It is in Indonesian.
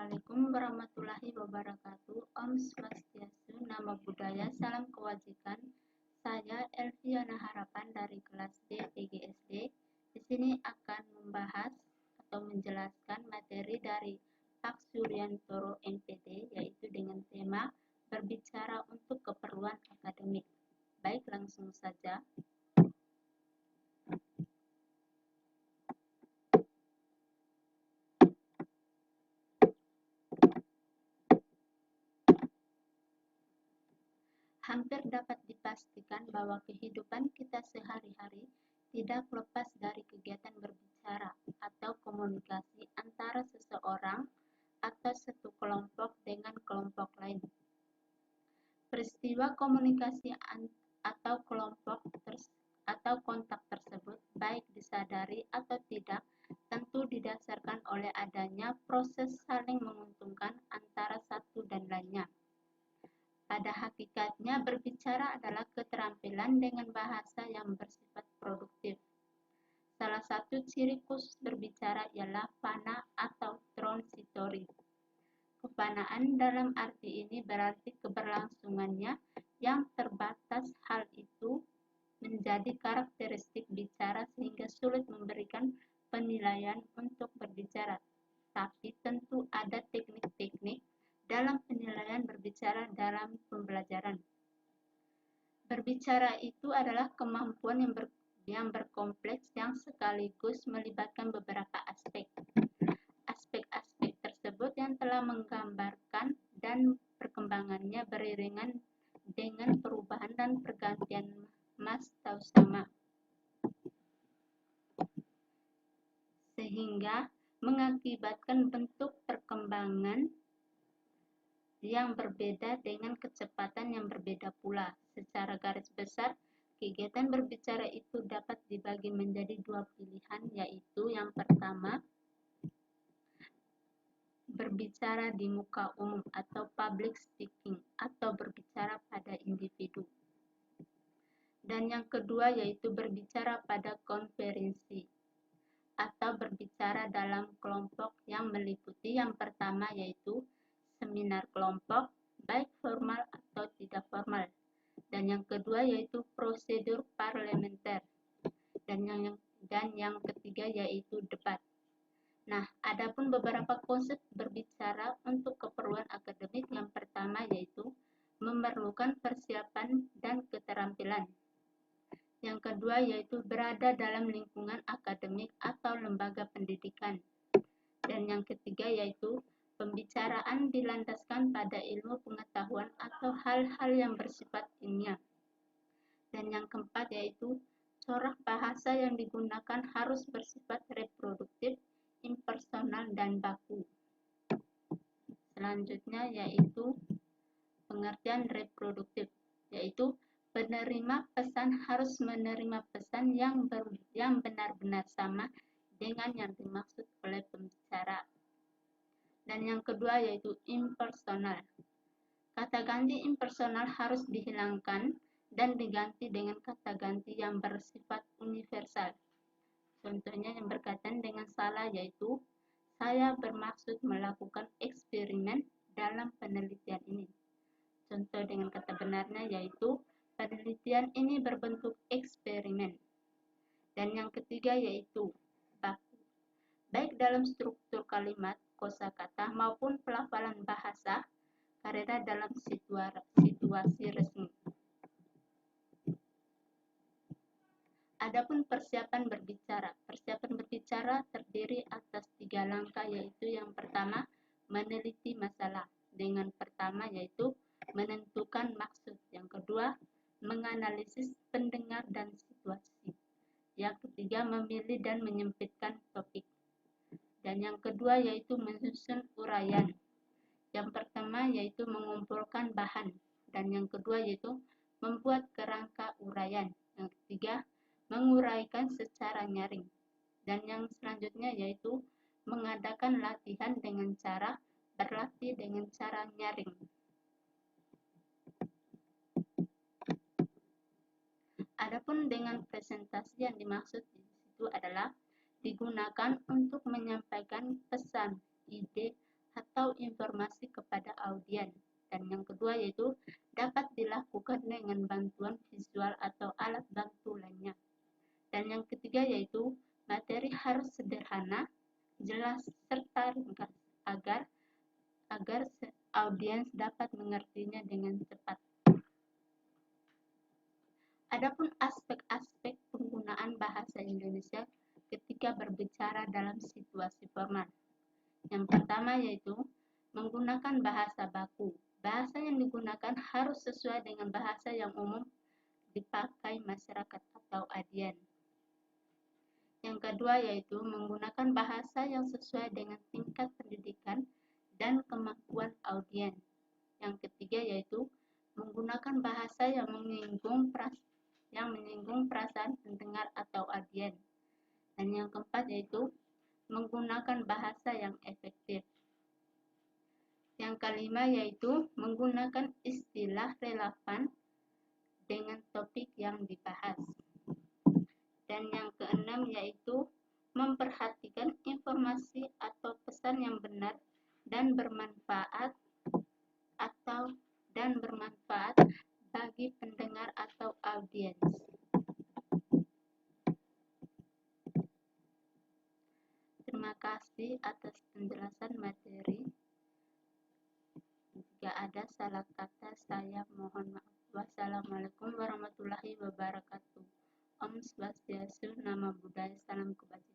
Assalamualaikum warahmatullahi wabarakatuh. Om Swastiastu, Namo Buddhaya, Salam Kebajikan. Saya Elviana Harapan dari kelas D PGSD. Di sini akan membahas atau menjelaskan materi dari Pak Suryantoro MPD, yaitu dengan tema berbicara untuk keperluan akademik. Baik, langsung saja. Hampir dapat dipastikan bahwa kehidupan kita sehari-hari tidak lepas dari kegiatan berbicara atau komunikasi antara seseorang atau satu kelompok dengan kelompok lain. Peristiwa komunikasi atau atau kontak tersebut, baik disadari atau tidak, tentu didasarkan oleh adanya proses saling menguntungkan antara satu dan lainnya. Pada hakikatnya, berbicara adalah keterampilan dengan bahasa yang bersifat produktif. Salah satu ciri khusus berbicara ialah fana atau transitory. Kefanaan dalam arti ini berarti keberlangsungannya yang terbatas. Hal itu menjadi karakteristik bicara sehingga sulit memberikan penilaian untuk berbicara. Tapi tentu ada teknik-teknik dalam penilaian berbicara dalam pembelajaran. Berbicara itu adalah kemampuan yang berkompleks yang sekaligus melibatkan beberapa aspek. Aspek-aspek tersebut yang telah menggambarkan dan perkembangannya beriringan dengan perubahan dan pergantian mas atau sama, sehingga mengakibatkan bentuk perkembangan yang berbeda dengan kecepatan yang berbeda pula. Secara garis besar, kegiatan berbicara itu dapat dibagi menjadi dua pilihan, yaitu yang pertama, berbicara di muka umum atau public speaking atau berbicara pada individu. Dan yang kedua yaitu berbicara pada konferensi atau berbicara dalam kelompok yang meliputi yang pertama yaitu seminar kelompok, baik formal atau tidak formal. Dan yang kedua yaitu prosedur parlementer. Dan yang ketiga yaitu debat. Nah, adapun beberapa konsep berbicara untuk keperluan akademik. Yang pertama yaitu memerlukan persiapan dan keterampilan. Yang kedua yaitu berada dalam lingkungan akademik atau lembaga pendidikan. Dan yang ketiga yaitu pembicaraan dilandaskan pada ilmu pengetahuan atau hal-hal yang bersifat ilmiah. Dan yang keempat yaitu corak bahasa yang digunakan harus bersifat reproduktif, impersonal, dan baku. Selanjutnya yaitu pengertian reproduktif, yaitu penerima pesan harus menerima pesan yang benar-benar sama dengan yang dimaksud oleh pembicara. Dan yang kedua yaitu impersonal. Kata ganti impersonal harus dihilangkan dan diganti dengan kata ganti yang bersifat universal. Contohnya yang berkaitan dengan salah yaitu saya bermaksud melakukan eksperimen dalam penelitian ini. Contoh dengan kata benarnya yaitu penelitian ini berbentuk eksperimen. Dan yang ketiga yaitu baku. Baik dalam struktur kalimat, kosakata maupun pelafalan bahasa karena dalam situasi resmi. Adapun persiapan berbicara. Persiapan berbicara terdiri atas 3 langkah yaitu yang pertama meneliti masalah. Dengan pertama yaitu menentukan maksud. Yang kedua menganalisis pendengar dan situasi. Yang ketiga memilih dan menyempitkan topik. Dan yang kedua yaitu menyusun uraian. Yang pertama yaitu mengumpulkan bahan. Dan yang kedua yaitu membuat kerangka uraian. Yang ketiga menguraikan secara nyaring. Dan yang selanjutnya yaitu mengadakan latihan dengan cara berlatih dengan cara nyaring. Adapun dengan presentasi yang dimaksud di situ adalah digunakan untuk menyampaikan pesan, ide, atau informasi kepada audiens. Dan yang kedua yaitu dapat dilakukan dengan bantuan visual atau alat bantu lainnya. Dan yang ketiga yaitu materi harus sederhana, jelas, serta ringkas agar audiens dapat mengertinya dengan cepat. Adapun aspek-aspek penggunaan bahasa Indonesia ketika berbicara dalam situasi formal. Yang pertama yaitu menggunakan bahasa baku. Bahasa yang digunakan harus sesuai dengan bahasa yang umum dipakai masyarakat atau audiens. Yang kedua yaitu menggunakan bahasa yang sesuai dengan tingkat pendidikan dan kemampuan audiens. Yang ketiga yaitu menggunakan bahasa yang menyinggung perasaan pendengar atau audiens. Dan yang keempat yaitu menggunakan bahasa yang efektif. Yang kelima yaitu menggunakan istilah relevan dengan topik yang dibahas. Dan yang keenam yaitu memperhatikan informasi atau pesan yang benar dan bermanfaat bagi pendengar atau audiens. Terima kasih atas penjelasan materi. Jika ada salah kata, saya mohon maaf. Wassalamualaikum warahmatullahi wabarakatuh. Om Swastiastu, Namo Buddhaya, Salam Kebajikan.